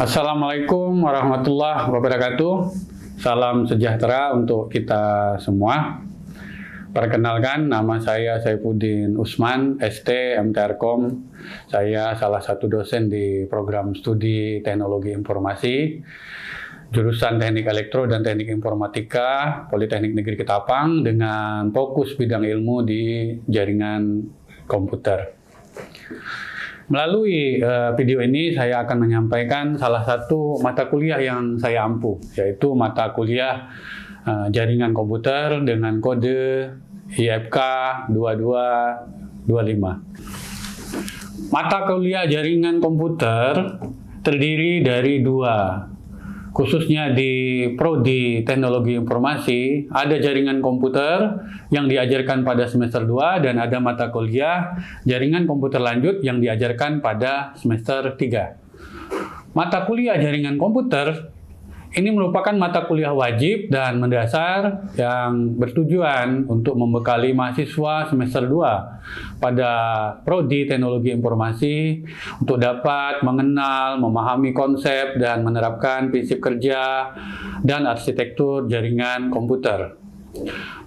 Assalamualaikum warahmatullahi wabarakatuh. Salam sejahtera untuk kita semua. Perkenalkan, nama saya Saifuddin Usman, ST, MTRkom. Saya salah satu dosen di program studi Teknologi Informasi, jurusan Teknik Elektro dan Teknik Informatika, Politeknik Negeri Ketapang, dengan fokus bidang ilmu di jaringan komputer. Melalui video ini saya akan menyampaikan salah satu mata kuliah yang saya ampu, yaitu mata kuliah jaringan komputer dengan kode IFK 2225. Mata kuliah jaringan komputer terdiri dari dua. Khususnya di Prodi Teknologi Informasi, ada jaringan komputer yang diajarkan pada semester 2 dan ada mata kuliah jaringan komputer lanjut yang diajarkan pada semester 3. Mata kuliah jaringan komputer ini merupakan mata kuliah wajib dan mendasar yang bertujuan untuk membekali mahasiswa semester 2 pada Prodi Teknologi Informasi untuk dapat mengenal, memahami konsep, dan menerapkan prinsip kerja dan arsitektur jaringan komputer.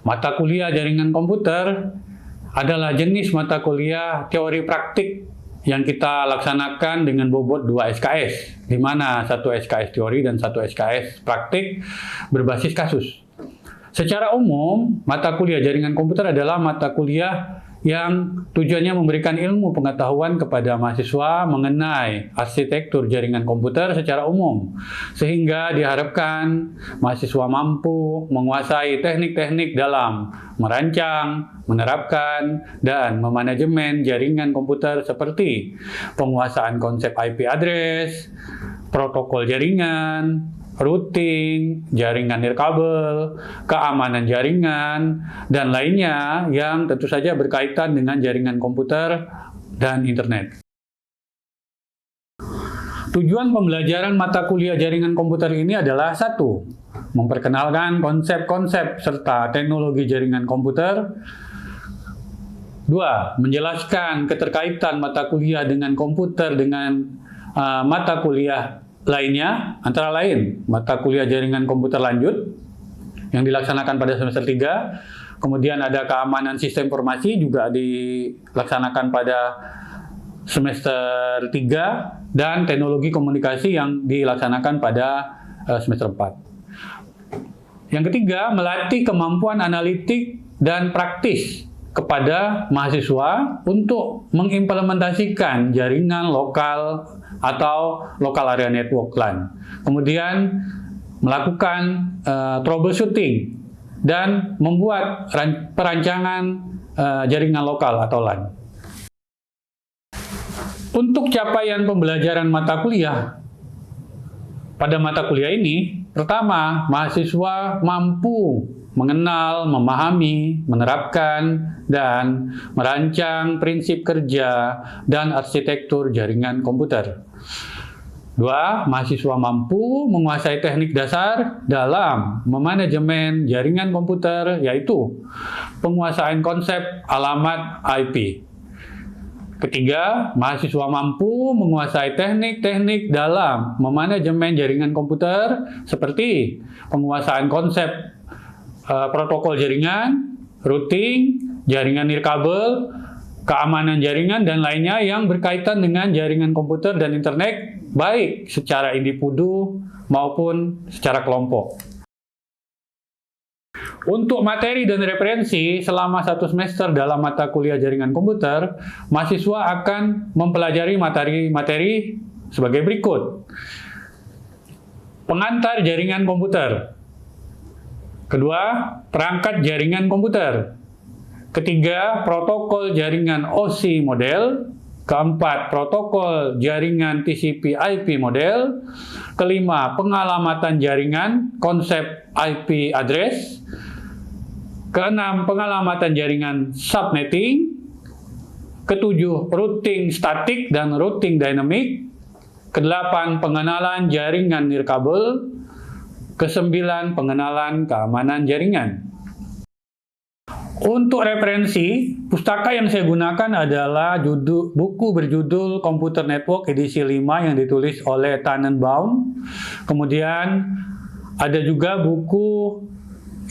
Mata kuliah jaringan komputer adalah jenis mata kuliah teori praktik yang kita laksanakan dengan bobot 2 SKS, di mana 1 SKS teori dan 1 SKS praktik berbasis kasus. Secara umum, mata kuliah jaringan komputer adalah mata kuliah yang tujuannya memberikan ilmu pengetahuan kepada mahasiswa mengenai arsitektur jaringan komputer secara umum, sehingga diharapkan mahasiswa mampu menguasai teknik-teknik dalam merancang, menerapkan, dan memanajemen jaringan komputer seperti penguasaan konsep IP address, protokol jaringan, routing, jaringan nirkabel, keamanan jaringan, dan lainnya yang tentu saja berkaitan dengan jaringan komputer dan internet. Tujuan pembelajaran mata kuliah jaringan komputer ini adalah 1. Memperkenalkan konsep-konsep serta teknologi jaringan komputer. 2. Menjelaskan keterkaitan mata kuliah dengan komputer dengan mata kuliah lainnya, antara lain mata kuliah jaringan komputer lanjut yang dilaksanakan pada semester 3, kemudian ada keamanan sistem informasi juga dilaksanakan pada semester 3, dan teknologi komunikasi yang dilaksanakan pada semester 4. Yang ketiga, melatih kemampuan analitik dan praktis kepada mahasiswa untuk mengimplementasikan jaringan lokal atau local area network LAN. Kemudian melakukan troubleshooting dan membuat perancangan jaringan lokal atau LAN. Untuk capaian pembelajaran mata kuliah pada mata kuliah ini, pertama, mahasiswa mampu mengenal, memahami, menerapkan, dan merancang prinsip kerja dan arsitektur jaringan komputer. 2. Mahasiswa mampu menguasai teknik dasar dalam memanajemen jaringan komputer, yaitu penguasaan konsep alamat IP. Ketiga, mahasiswa mampu menguasai teknik-teknik dalam memanajemen jaringan komputer seperti penguasaan konsep protokol jaringan, routing, jaringan nirkabel, keamanan jaringan, dan lainnya yang berkaitan dengan jaringan komputer dan internet, baik secara individu maupun secara kelompok. Untuk materi dan referensi selama 1 semester dalam mata kuliah jaringan komputer, mahasiswa akan mempelajari materi-materi sebagai berikut. Pengantar jaringan komputer. Kedua, perangkat jaringan komputer. Ketiga, protokol jaringan OSI model. Keempat, protokol jaringan TCP/IP model. Kelima, pengalamatan jaringan, konsep IP address. Keenam, pengalamatan jaringan subnetting. Ketujuh, routing statik dan routing dynamic. Kedelapan, pengenalan jaringan nirkabel. Kesembilan, pengenalan keamanan jaringan. Untuk referensi, pustaka yang saya gunakan adalah buku berjudul Computer Network edisi 5 yang ditulis oleh Tannenbaum. Kemudian ada juga buku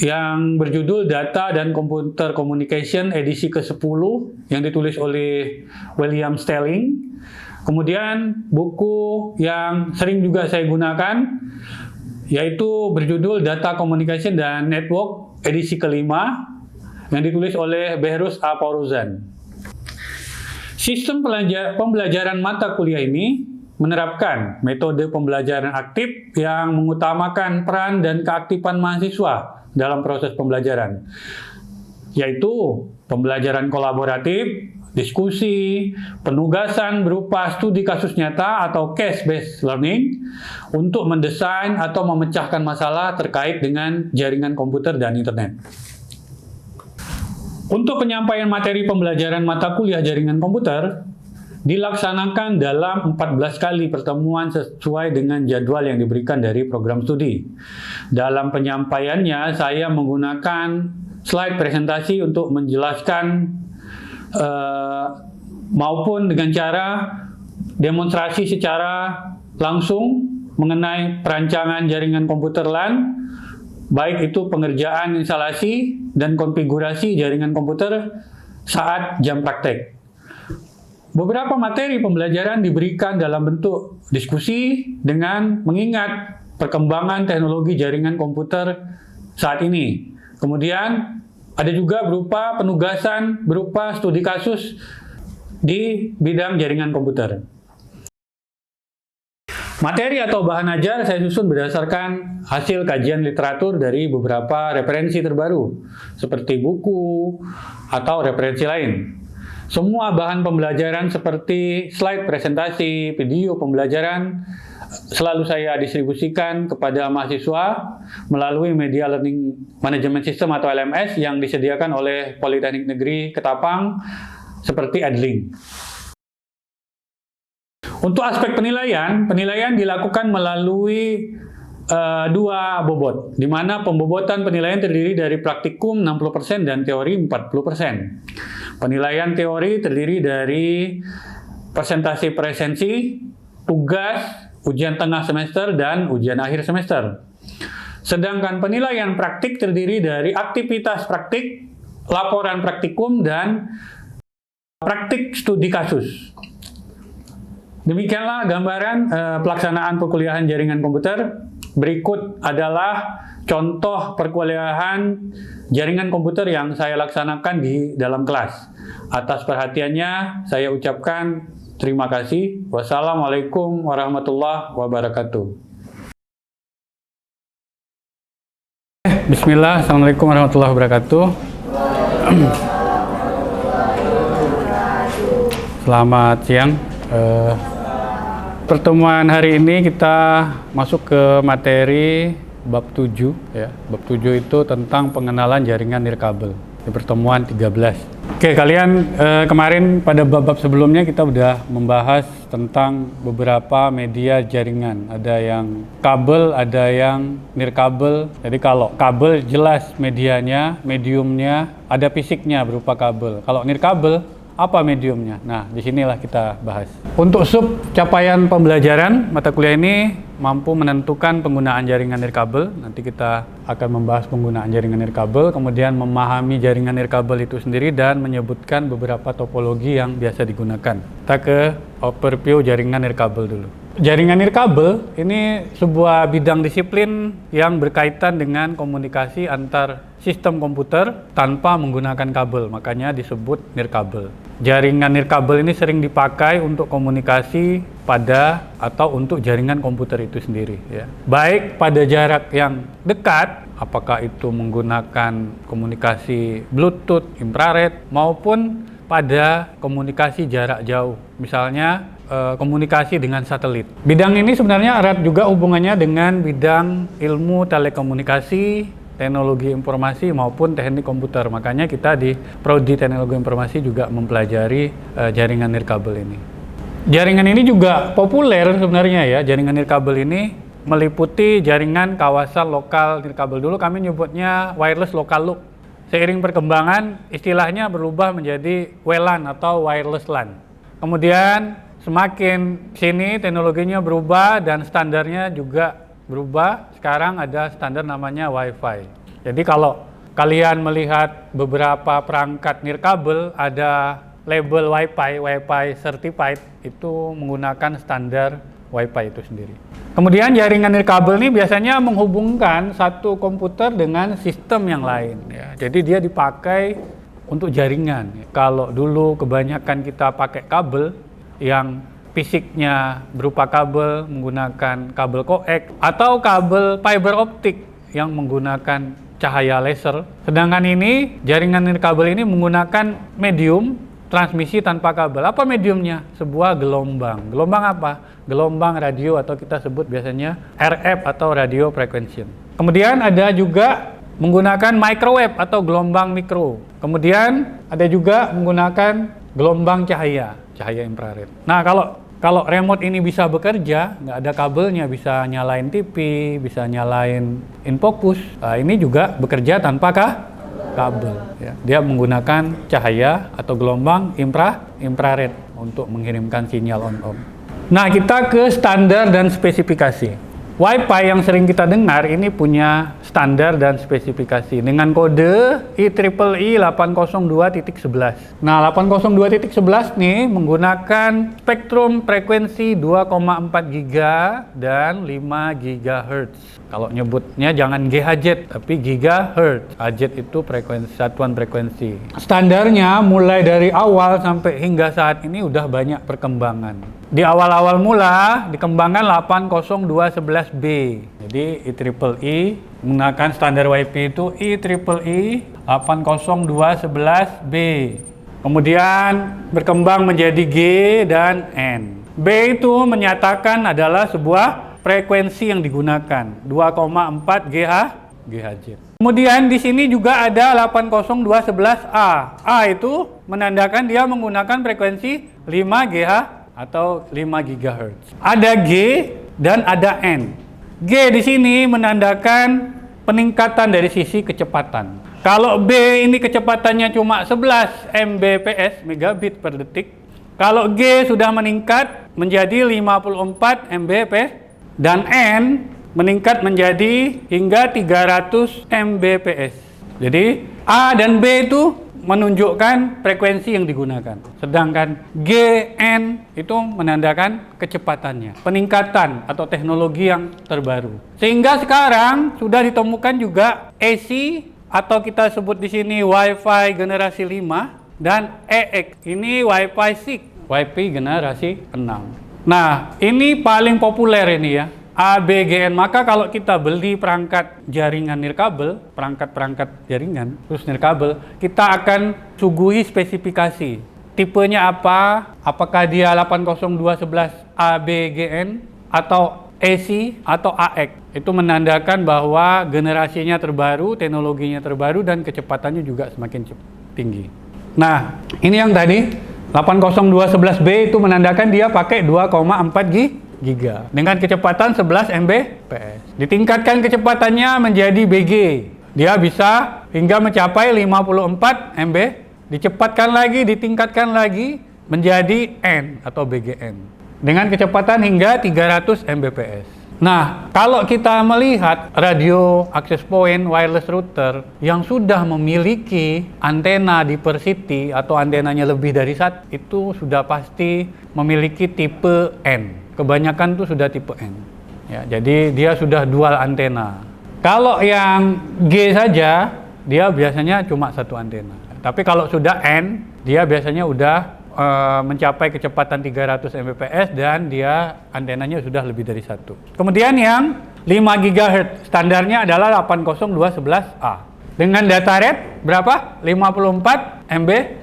yang berjudul Data dan Computer Communication edisi ke-10 yang ditulis oleh William Stelling. Kemudian buku yang sering juga saya gunakan yaitu berjudul Data Communication dan Network edisi ke-5 yang ditulis oleh Behrus A. Poruzan. Sistem pembelajaran mata kuliah ini menerapkan metode pembelajaran aktif yang mengutamakan peran dan keaktifan mahasiswa dalam proses pembelajaran, yaitu pembelajaran kolaboratif, diskusi, penugasan berupa studi kasus nyata atau case-based learning untuk mendesain atau memecahkan masalah terkait dengan jaringan komputer dan internet. Untuk penyampaian materi pembelajaran mata kuliah jaringan komputer dilaksanakan dalam 14 kali pertemuan sesuai dengan jadwal yang diberikan dari program studi. Dalam penyampaiannya, saya menggunakan slide presentasi untuk menjelaskan maupun dengan cara demonstrasi secara langsung mengenai perancangan jaringan komputer LAN, baik itu pengerjaan instalasi dan konfigurasi jaringan komputer saat jam praktek. Beberapa materi pembelajaran diberikan dalam bentuk diskusi dengan mengingat perkembangan teknologi jaringan komputer saat ini. Kemudian ada juga berupa penugasan berupa studi kasus di bidang jaringan komputer. Materi atau bahan ajar saya susun berdasarkan hasil kajian literatur dari beberapa referensi terbaru, seperti buku atau referensi lain. Semua bahan pembelajaran seperti slide presentasi, video pembelajaran selalu saya distribusikan kepada mahasiswa melalui Media Learning Management System atau LMS yang disediakan oleh Politeknik Negeri Ketapang seperti Edlink. Untuk aspek penilaian dilakukan melalui dua bobot, di mana pembobotan penilaian terdiri dari praktikum 60% dan teori 40%. Penilaian teori terdiri dari presentasi presensi, tugas, ujian tengah semester, dan ujian akhir semester. Sedangkan penilaian praktik terdiri dari aktivitas praktik, laporan praktikum, dan praktik studi kasus. Demikianlah gambaran pelaksanaan perkuliahan jaringan komputer. Berikut adalah contoh perkuliahan jaringan komputer yang saya laksanakan di dalam kelas. Atas perhatiannya saya ucapkan terima kasih. Wassalamualaikum warahmatullahi wabarakatuh. Bismillah, assalamualaikum warahmatullahi wabarakatuh. Selamat siang. Pertemuan hari ini kita masuk ke materi bab 7 ya. Bab 7 itu tentang pengenalan jaringan nirkabel di pertemuan 13. Oke, kalian kemarin pada bab-bab sebelumnya kita udah membahas tentang beberapa media jaringan. Ada yang kabel, ada yang nirkabel. Jadi kalau kabel jelas medianya, mediumnya, ada fisiknya berupa kabel. Kalau nirkabel apa mediumnya? Nah, disinilah kita bahas. Untuk sub capaian pembelajaran mata kuliah ini mampu menentukan penggunaan jaringan nirkabel. Nanti kita akan membahas penggunaan jaringan nirkabel, kemudian memahami jaringan nirkabel itu sendiri dan menyebutkan beberapa topologi yang biasa digunakan. Kita ke overview jaringan nirkabel dulu. Jaringan nirkabel ini sebuah bidang disiplin yang berkaitan dengan komunikasi antar sistem komputer tanpa menggunakan kabel, makanya disebut nirkabel. Jaringan nirkabel ini sering dipakai untuk komunikasi pada atau untuk jaringan komputer itu sendiri ya. Baik pada jarak yang dekat, apakah itu menggunakan komunikasi Bluetooth, infrared, maupun pada komunikasi jarak jauh, misalnya komunikasi dengan satelit. Bidang ini sebenarnya erat juga hubungannya dengan bidang ilmu telekomunikasi, teknologi informasi maupun teknik komputer. Makanya kita di Prodi Teknologi Informasi juga mempelajari jaringan nirkabel ini. Jaringan ini juga populer sebenarnya ya. Jaringan nirkabel ini meliputi jaringan kawasan lokal nirkabel. Dulu kami nyebutnya wireless local loop. seiring perkembangan istilahnya berubah menjadi WLAN atau wireless LAN. Kemudian semakin sini teknologinya berubah dan standarnya juga berubah. Sekarang ada standar namanya Wi-Fi. Jadi kalau kalian melihat beberapa perangkat nirkabel ada label Wi-Fi certified, itu menggunakan standar Wi-Fi itu sendiri. Kemudian jaringan nirkabel ini biasanya menghubungkan satu komputer dengan sistem yang lain. Ya. Jadi dia dipakai untuk jaringan. Kalau dulu kebanyakan kita pakai kabel yang fisiknya berupa kabel menggunakan kabel koax atau kabel fiber optik yang menggunakan cahaya laser. Sedangkan ini jaringan nirkabel ini menggunakan medium transmisi tanpa kabel. Apa mediumnya? Sebuah gelombang. Gelombang apa? Gelombang radio atau kita sebut biasanya RF atau radio frequency. Kemudian ada juga menggunakan microwave atau gelombang mikro. Kemudian ada juga menggunakan gelombang cahaya infrared. Nah, kalau remote ini bisa bekerja, nggak ada kabelnya, bisa nyalain TV, bisa nyalain infocus, ini juga bekerja tanpa kabel. Ya. Dia menggunakan cahaya atau gelombang infrared untuk mengirimkan sinyal on-off. Nah, kita ke standar dan spesifikasi. Wi-Fi yang sering kita dengar ini punya standar dan spesifikasi dengan kode IEEE 802.11. Nah, 802.11 nih menggunakan spektrum frekuensi 2,4 GHz dan 5 GHz. Kalau nyebutnya jangan GHz tapi GHz. Hz itu frekuensi, satuan frekuensi. Standarnya mulai dari awal sampai hingga saat ini udah banyak perkembangan. Di awal-awal mula dikembangkan 802.11b. Jadi IEEE menggunakan standar Wi-Fi itu IEEE 802.11b. Kemudian berkembang menjadi G dan N. B itu menyatakan adalah sebuah frekuensi yang digunakan 2,4 GHz. Kemudian di sini juga ada 802.11a. A itu menandakan dia menggunakan frekuensi 5 GHz atau 5 GHz. Ada G dan ada N. G di sini menandakan peningkatan dari sisi kecepatan. Kalau B ini kecepatannya cuma 11 Mbps, megabit per detik. Kalau G sudah meningkat menjadi 54 Mbps dan N meningkat menjadi hingga 300 Mbps. Jadi A dan B itu menunjukkan frekuensi yang digunakan. Sedangkan GN itu menandakan kecepatannya, peningkatan atau teknologi yang terbaru. Sehingga sekarang sudah ditemukan juga AC atau kita sebut di sini Wi-Fi generasi 5 dan EX. Ini Wi-Fi 6, Wi-Fi generasi 6. Nah, ini paling populer ini ya. ABGN. Maka kalau kita beli perangkat jaringan nirkabel, perangkat jaringan terus nirkabel, kita akan suguhi spesifikasi. Tipenya apa? Apakah dia 802.11 ABGN atau AC atau AX? Itu menandakan bahwa generasinya terbaru, teknologinya terbaru dan kecepatannya juga semakin tinggi. Nah, ini yang tadi 802.11b itu menandakan dia pakai 2,4 giga dengan kecepatan 11 Mbps. Ditingkatkan kecepatannya menjadi BG. Dia bisa hingga mencapai 54 MB. Dicepatkan lagi, ditingkatkan lagi menjadi N atau BGN dengan kecepatan hingga 300 Mbps. Nah, kalau kita melihat radio access point wireless router yang sudah memiliki antena diversity atau antenanya lebih dari satu, itu sudah pasti memiliki tipe N. Kebanyakan tuh sudah tipe N. Ya, jadi dia sudah dual antena. Kalau yang G saja, dia biasanya cuma satu antena. Tapi kalau sudah N, dia biasanya udah mencapai kecepatan 300 Mbps dan dia antenanya sudah lebih dari satu. Kemudian yang 5 GHz, standarnya adalah 802.11a. Dengan data rate berapa? 54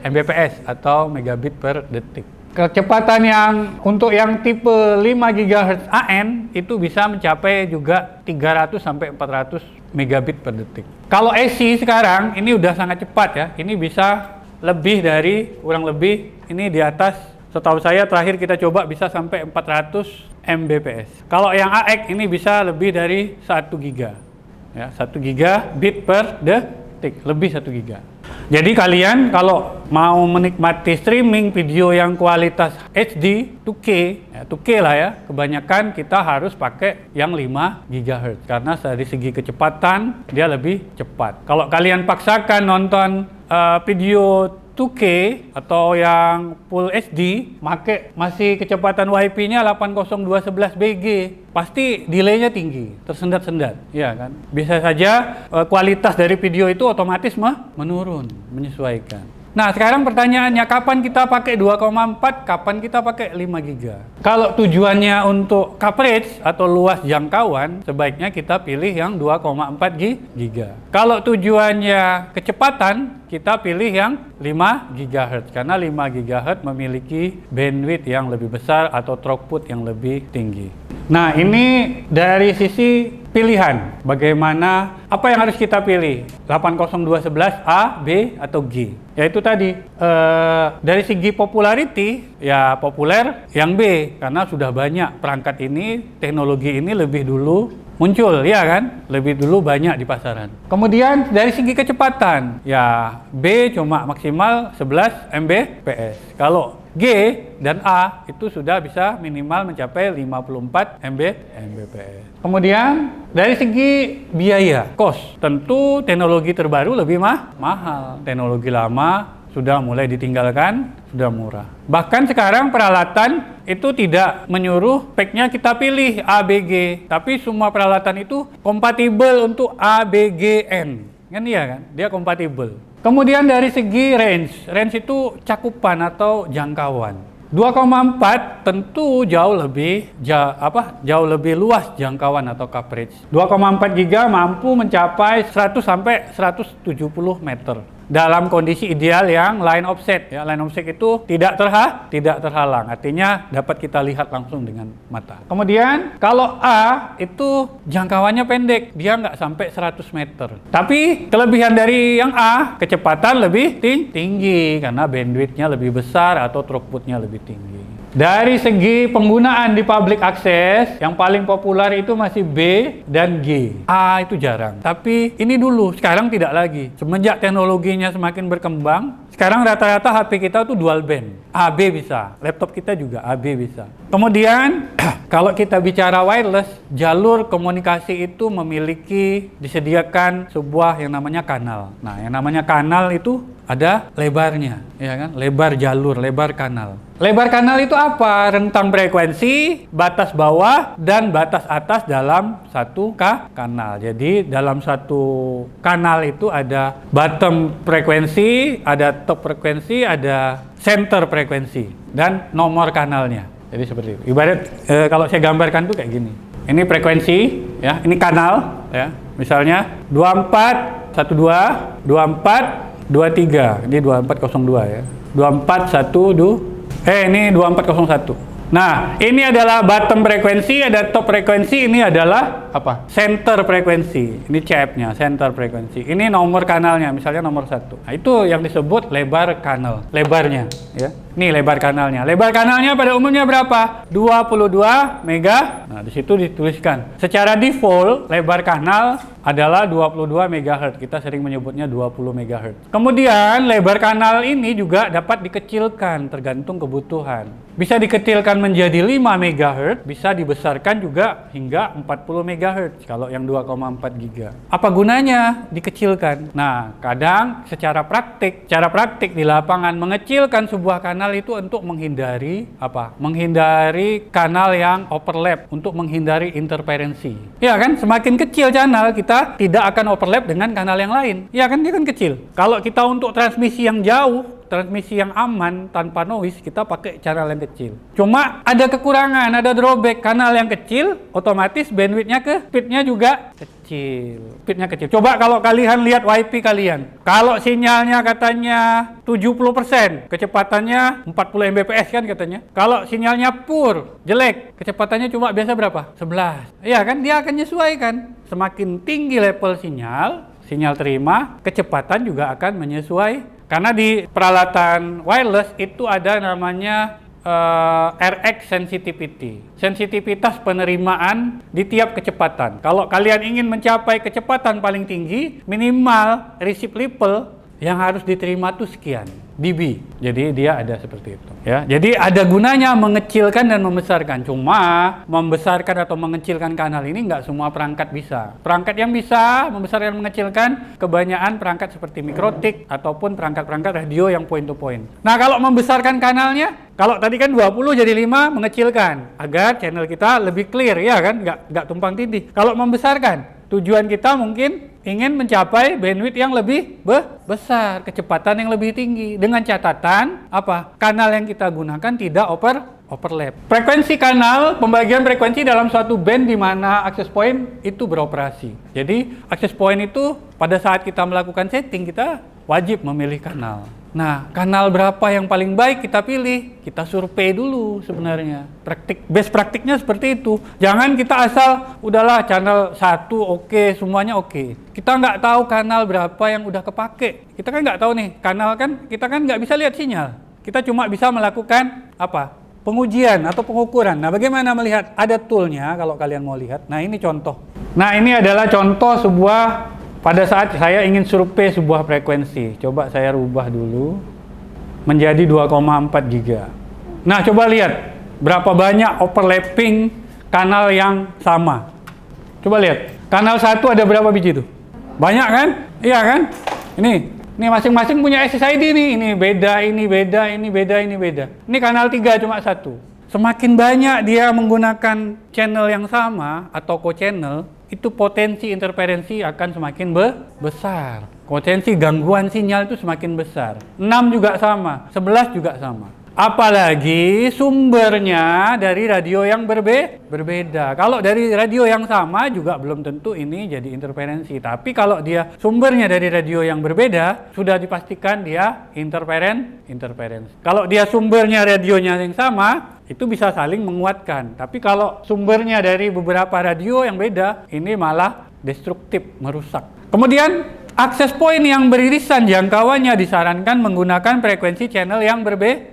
Mbps atau megabit per detik. Kecepatan yang untuk yang tipe 5 GHz AN itu bisa mencapai juga 300 sampai 400 megabit per detik. Kalau AC sekarang ini udah sangat cepat ya. Ini bisa lebih dari kurang lebih ini di atas, setahu saya terakhir kita coba bisa sampai 400 Mbps. Kalau yang AX ini bisa lebih dari 1 giga. Ya, 1 gigabit per detik, lebih 1 giga. Jadi kalian kalau mau menikmati streaming video yang kualitas HD 2K, 2K lah ya, kebanyakan kita harus pakai yang 5 GHz karena dari segi kecepatan dia lebih cepat. Kalau kalian paksakan nonton video 2K atau yang Full HD, masih kecepatan WiFi-nya 802.11 BG, pasti delay-nya tinggi, tersendat-sendat, ya kan? Bisa saja kualitas dari video itu otomatis menurun, menyesuaikan. Nah, sekarang pertanyaannya, kapan kita pakai 2,4, kapan kita pakai 5 giga? Kalau tujuannya untuk coverage atau luas jangkauan, sebaiknya kita pilih yang 2,4 giga. Kalau tujuannya kecepatan, kita pilih yang 5 GHz karena 5 GHz memiliki bandwidth yang lebih besar atau throughput yang lebih tinggi. Nah, ini dari sisi pilihan. Bagaimana, apa yang harus kita pilih? 802.11 A, B, atau G? Yaitu tadi, dari segi popularity, ya populer yang B. Karena sudah banyak perangkat ini, teknologi ini lebih dulu muncul, ya kan? Lebih dulu banyak di pasaran. Kemudian dari segi kecepatan, ya B cuma maksimal 11 Mbps. Kalau G dan A itu sudah bisa minimal mencapai 54 Mbps. Kemudian dari segi biaya, cost, tentu teknologi terbaru lebih mahal. Teknologi lama sudah mulai ditinggalkan, sudah murah. Bahkan sekarang peralatan itu tidak menyuruh speknya kita pilih ABG, tapi semua peralatan itu kompatibel untuk ABGN. Kan iya kan? Dia kompatibel. Kemudian dari segi range itu cakupan atau jangkauan. 2,4 tentu jauh lebih luas jangkauan atau coverage. 2,4 giga mampu mencapai 100 sampai 170 meter. Dalam kondisi ideal yang line offset, ya, line offset itu tidak terhalang, artinya dapat kita lihat langsung dengan mata. Kemudian kalau A itu jangkauannya pendek, dia nggak sampai 100 meter. Tapi kelebihan dari yang A, kecepatan lebih tinggi karena bandwidth-nya lebih besar atau throughput-nya lebih tinggi. Dari segi penggunaan di public access, yang paling populer itu masih B dan G. A itu jarang. Tapi ini dulu, sekarang tidak lagi. Semenjak teknologinya semakin berkembang, sekarang rata-rata HP kita tuh dual band. AB bisa, laptop kita juga AB bisa. Kemudian, kalau kita bicara wireless, jalur komunikasi itu disediakan sebuah yang namanya kanal. Nah, yang namanya kanal itu ada lebarnya, ya kan? Lebar jalur, lebar kanal. Lebar kanal itu apa? Rentang frekuensi, batas bawah, dan batas atas dalam satu kanal. Jadi dalam satu kanal itu ada bottom frekuensi, ada top frekuensi, ada center frekuensi, dan nomor kanalnya. Jadi seperti itu. Ibarat kalau saya gambarkan tuh kayak gini. Ini frekuensi, ya. Ini kanal, ya. Misalnya 2412, 2423. Ini 2402 ya. 2412. Ini 2401. Nah, ini adalah bottom frekuensi, ada top frekuensi, ini adalah apa? Center frekuensi. Ini CF-nya, center frekuensi. Ini nomor kanalnya, misalnya nomor 1. Nah, itu yang disebut lebar kanal. Lebarnya, ya. Ini lebar kanalnya. Lebar kanalnya pada umumnya berapa? 22 mega. Nah, di situ dituliskan. Secara default, lebar kanal adalah 22 MHz. Kita sering menyebutnya 20 MHz. Kemudian, lebar kanal ini juga dapat dikecilkan tergantung kebutuhan. Bisa dikecilkan menjadi 5 MHz, bisa dibesarkan juga hingga 40 MHz kalau yang 2,4 giga. Apa gunanya dikecilkan? Nah, kadang secara praktik di lapangan mengecilkan sebuah kanal itu untuk menghindari apa? Menghindari kanal yang overlap, untuk menghindari interferensi. Ya kan, semakin kecil channel kita tidak akan overlap dengan kanal yang lain. Ya kan, dia kan kecil. Kalau kita untuk transmisi yang jauh, transmisi yang aman tanpa noise, kita pakai channel yang kecil. Cuma ada kekurangan, ada drawback. Kanal yang kecil otomatis bandwidth-nya speed-nya juga kecil. Speed-nya kecil. Coba kalau kalian lihat WiFi kalian. Kalau sinyalnya katanya 70%, kecepatannya 40 Mbps kan katanya. Kalau sinyalnya poor, jelek, kecepatannya cuma biasa berapa? 11. Iya kan, dia akan menyesuaikan. Semakin tinggi level sinyal terima, kecepatan juga akan menyesuaikan. Karena di peralatan wireless itu ada namanya RX sensitivity, sensitivitas penerimaan di tiap kecepatan. Kalau kalian ingin mencapai kecepatan paling tinggi, minimal receive level yang harus diterima tuh sekian dB. Jadi dia ada seperti itu ya. Jadi ada gunanya mengecilkan dan membesarkan. Cuma membesarkan atau mengecilkan kanal ini nggak semua perangkat bisa. Perangkat yang bisa membesarkan dan mengecilkan kebanyakan perangkat seperti mikrotik ataupun perangkat-perangkat radio yang point to point. Nah, kalau membesarkan kanalnya, kalau tadi kan 20 jadi 5, mengecilkan agar channel kita lebih clear ya kan, nggak tumpang tindih. Kalau membesarkan, tujuan kita mungkin ingin mencapai bandwidth yang lebih besar, kecepatan yang lebih tinggi. Dengan catatan apa? Kanal yang kita gunakan tidak overlap. Frekuensi kanal, pembagian frekuensi dalam suatu band di mana access point itu beroperasi. Jadi access point itu pada saat kita melakukan setting, kita wajib memilih kanal. Nah, kanal berapa yang paling baik kita pilih? Kita survei dulu sebenarnya. Best praktiknya seperti itu. Jangan kita asal, udahlah channel 1 oke, semuanya oke. Kita nggak tahu kanal berapa yang udah kepake. Kita kan nggak tahu nih, kanal kan, kita kan nggak bisa lihat sinyal. Kita cuma bisa melakukan apa? Pengujian atau pengukuran. Nah, bagaimana melihat? Ada toolnya kalau kalian mau lihat. Nah, ini contoh. Nah, ini adalah contoh sebuah pada saat saya ingin survei sebuah frekuensi. Coba saya rubah dulu menjadi 2,4 giga. Nah, coba lihat berapa banyak overlapping kanal yang sama. Coba lihat. Kanal 1 ada berapa biji tuh? Banyak kan? Iya kan? Ini masing-masing punya SSID nih. Ini beda, ini beda, ini beda, ini beda. Ini kanal 3 cuma 1. Semakin banyak dia menggunakan channel yang sama atau co-channel, itu potensi interferensi akan semakin besar. Potensi gangguan sinyal itu semakin besar. 6 juga sama, 11 juga sama. Apalagi sumbernya dari radio yang berbeda. Kalau dari radio yang sama juga belum tentu ini jadi interferensi. Tapi kalau dia sumbernya dari radio yang berbeda, sudah dipastikan dia interferensi. Kalau dia sumbernya radionya yang sama, itu bisa saling menguatkan. Tapi kalau sumbernya dari beberapa radio yang beda, ini malah destruktif, merusak. Kemudian akses point yang beririsan jangkauannya disarankan menggunakan frekuensi channel yang berbeda.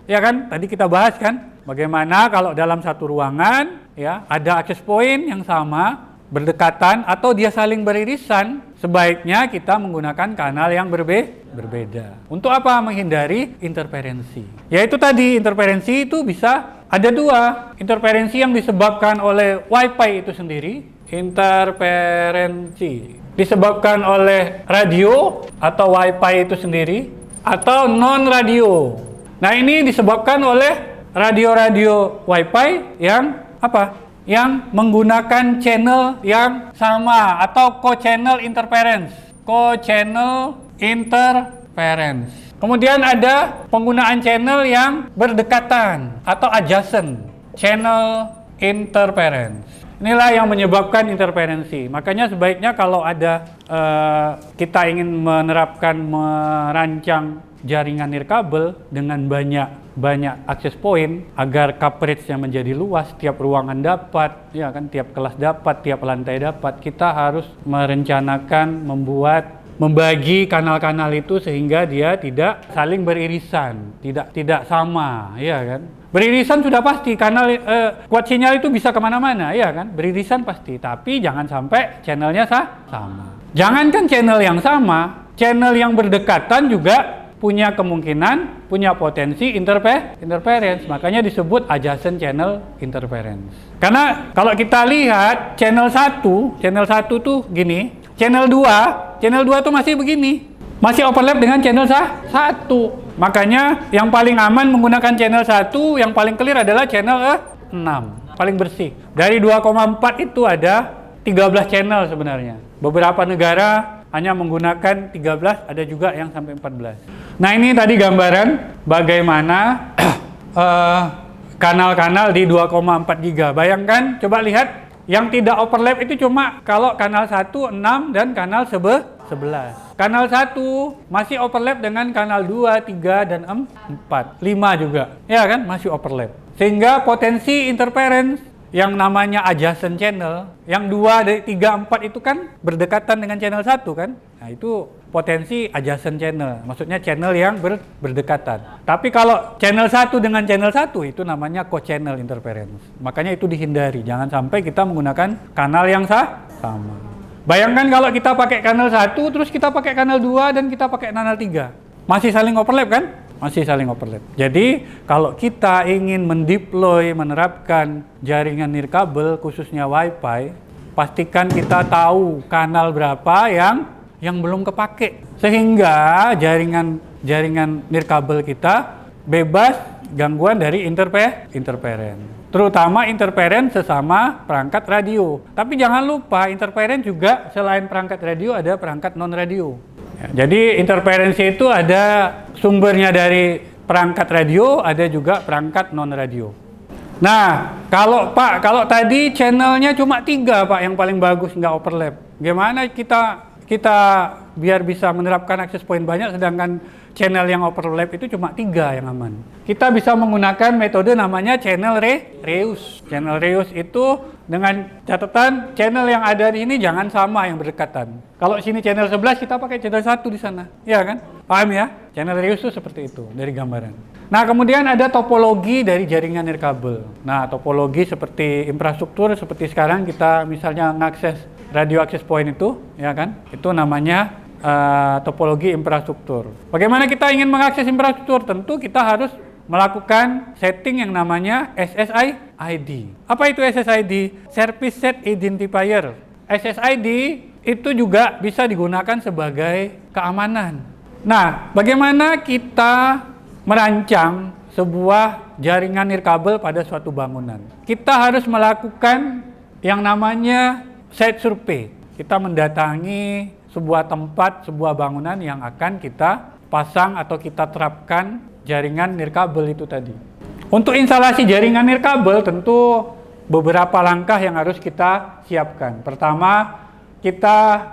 Ya kan? Tadi kita bahas kan bagaimana kalau dalam satu ruangan ya ada akses point yang sama, berdekatan atau dia saling beririsan, sebaiknya kita menggunakan kanal yang berbeda. Untuk apa? Menghindari interferensi. Yaitu tadi interferensi itu bisa ada dua. Interferensi yang disebabkan oleh Wi-Fi itu sendiri, interferensi disebabkan oleh radio atau Wi-Fi itu sendiri, atau non-radio. Nah, ini disebabkan oleh radio-radio Wi-Fi yang apa? Yang menggunakan channel yang sama atau co-channel interference. Co-channel interference. Kemudian ada penggunaan channel yang berdekatan atau adjacent. Channel interference. Inilah yang menyebabkan interferensi. Makanya sebaiknya kalau ada kita ingin merancang jaringan nirkabel dengan banyak akses point agar coverage-nya menjadi luas, tiap ruangan dapat, ya kan, tiap kelas dapat, tiap lantai dapat, kita harus merencanakan membagi kanal-kanal itu sehingga dia tidak saling beririsan, tidak sama, ya kan. Beririsan sudah pasti, kanal kuat sinyal itu bisa kemana-mana, ya kan. Beririsan pasti, tapi jangan sampai channelnya sama. Jangankan channel yang sama, channel yang berdekatan juga punya kemungkinan, punya potensi interference. Makanya disebut adjacent channel interference. Karena kalau kita lihat channel 1 tuh gini, channel 2 tuh masih begini. Masih overlap dengan channel 1. Makanya yang paling aman menggunakan channel 1, yang paling clear adalah channel 6. Paling bersih. Dari 2,4 itu ada 13 channel sebenarnya. Beberapa negara hanya menggunakan 13, ada juga yang sampai 14. Nah, ini tadi gambaran bagaimana kanal-kanal di 2,4 giga. Bayangkan, coba lihat, yang tidak overlap itu cuma kalau kanal 1, 6, dan kanal 11. Kanal 1 masih overlap dengan kanal 2, 3, dan 4. 5 juga, ya kan, masih overlap. Sehingga potensi interference yang namanya adjacent channel, yang 2, 3, 4 itu kan berdekatan dengan channel 1 kan? Nah, itu potensi adjacent channel, maksudnya channel yang berdekatan. Tapi kalau channel 1 dengan channel 1 itu namanya co-channel interference. Makanya itu dihindari, jangan sampai kita menggunakan kanal yang sama. Bayangkan kalau kita pakai kanal 1, terus kita pakai kanal 2, dan kita pakai kanal 3. Masih saling overlap kan? Masih saling overlap. Jadi kalau kita ingin mendeploy, menerapkan jaringan nirkabel khususnya Wi-Fi, pastikan kita tahu kanal berapa yang belum kepake, sehingga jaringan nirkabel kita bebas gangguan dari interference. Terutama interference sesama perangkat radio. Tapi jangan lupa interference juga selain perangkat radio ada perangkat non radio. Jadi interferensi itu ada sumbernya dari perangkat radio, ada juga perangkat non radio. Nah, kalau tadi channelnya cuma 3 Pak yang paling bagus, nggak overlap. Gimana kita biar bisa menerapkan access point banyak, sedangkan channel yang overlap itu cuma 3 yang aman. Kita bisa menggunakan metode namanya channel reuse. Channel reuse itu dengan catatan channel yang ada di sini jangan sama yang berdekatan. Kalau sini channel 11, kita pakai channel 1 di sana. Ya kan? Paham ya? Channel reuse itu seperti itu dari gambaran. Nah, kemudian ada topologi dari jaringan nirkabel. Nah, topologi seperti infrastruktur, seperti sekarang kita misalnya mengakses radio access point itu, ya kan? Itu namanya topologi infrastruktur. Bagaimana kita ingin mengakses infrastruktur? Tentu kita harus melakukan setting yang namanya SSID. Apa itu SSID? Service Set Identifier. SSID itu juga bisa digunakan sebagai keamanan. Nah, bagaimana kita merancang sebuah jaringan nirkabel pada suatu bangunan? Kita harus melakukan yang namanya site survey. Kita mendatangi sebuah tempat, sebuah bangunan yang akan kita pasang atau kita terapkan jaringan nirkabel itu tadi. Untuk instalasi jaringan nirkabel tentu beberapa langkah yang harus kita siapkan. Pertama, kita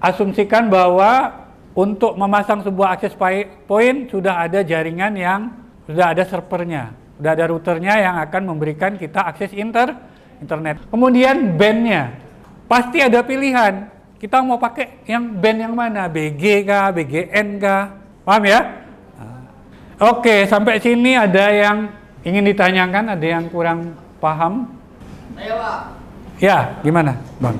asumsikan bahwa untuk memasang sebuah access point sudah ada jaringan yang sudah ada servernya, sudah ada routernya yang akan memberikan kita akses internet. Kemudian bandnya, pasti ada pilihan. Kita mau pakai yang band yang mana? BG kah? BGN kah? Paham ya? Oke, sampai sini ada yang ingin ditanyakan? Ada yang kurang paham? Ayo Pak. Ya, gimana Bang?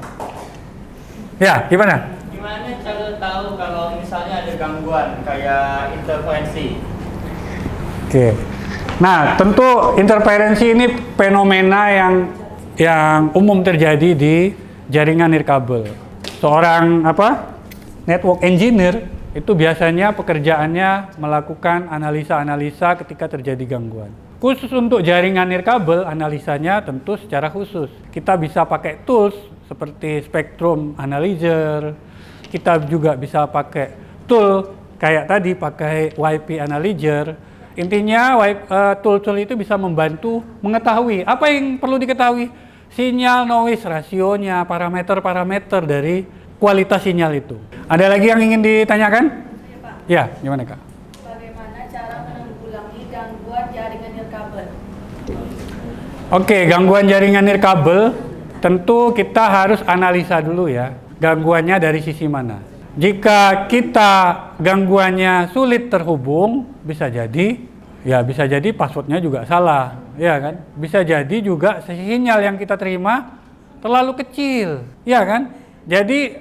Ya, gimana? Gimana cara tahu kalau misalnya ada gangguan kayak interferensi? Oke. Nah, tentu interferensi ini fenomena yang umum terjadi di jaringan nirkabel. Seorang network engineer itu biasanya pekerjaannya melakukan analisa-analisa ketika terjadi gangguan. Khusus untuk jaringan nirkabel, analisanya tentu secara khusus. Kita bisa pakai tools seperti spectrum analyzer, kita juga bisa pakai tool kayak tadi pakai WiFi analyzer. Intinya tool-tool itu bisa membantu mengetahui apa yang perlu diketahui. Sinyal noise rasionya, parameter-parameter dari kualitas sinyal itu. Ada lagi yang ingin ditanyakan? Ya, Pak. Ya, gimana Kak? Bagaimana cara menanggulangi gangguan jaringan nirkabel? Oke, gangguan jaringan nirkabel tentu kita harus analisa dulu ya, gangguannya dari sisi mana. Jika kita gangguannya sulit terhubung, bisa jadi passwordnya juga salah, ya kan? Bisa jadi juga sinyal yang kita terima terlalu kecil, ya kan? Jadi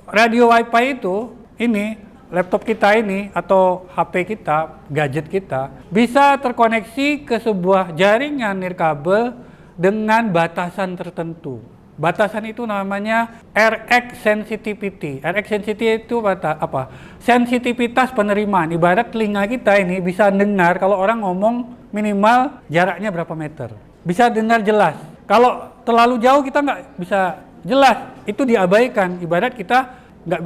radio Wi-Fi itu, ini laptop kita ini atau HP kita, gadget kita bisa terkoneksi ke sebuah jaringan nirkabel dengan batasan tertentu. Batasan itu namanya RX sensitivity. RX sensitivity itu apa? Sensitivitas penerimaan. Ibarat telinga kita ini bisa dengar kalau orang ngomong minimal jaraknya berapa meter. Bisa dengar jelas. Kalau terlalu jauh kita nggak bisa jelas. Itu diabaikan. Ibarat kita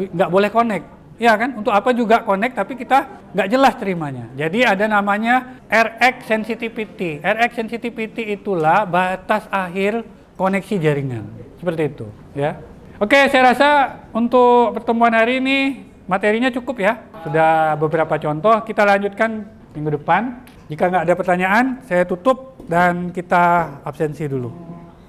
nggak boleh connect. Ya kan? Untuk apa juga connect tapi kita nggak jelas terimanya. Jadi ada namanya RX sensitivity. RX sensitivity itulah batas akhir koneksi jaringan. Seperti itu, ya. Oke, saya rasa untuk pertemuan hari ini materinya cukup ya. Sudah beberapa contoh, kita lanjutkan minggu depan. Jika nggak ada pertanyaan, saya tutup dan kita absensi dulu.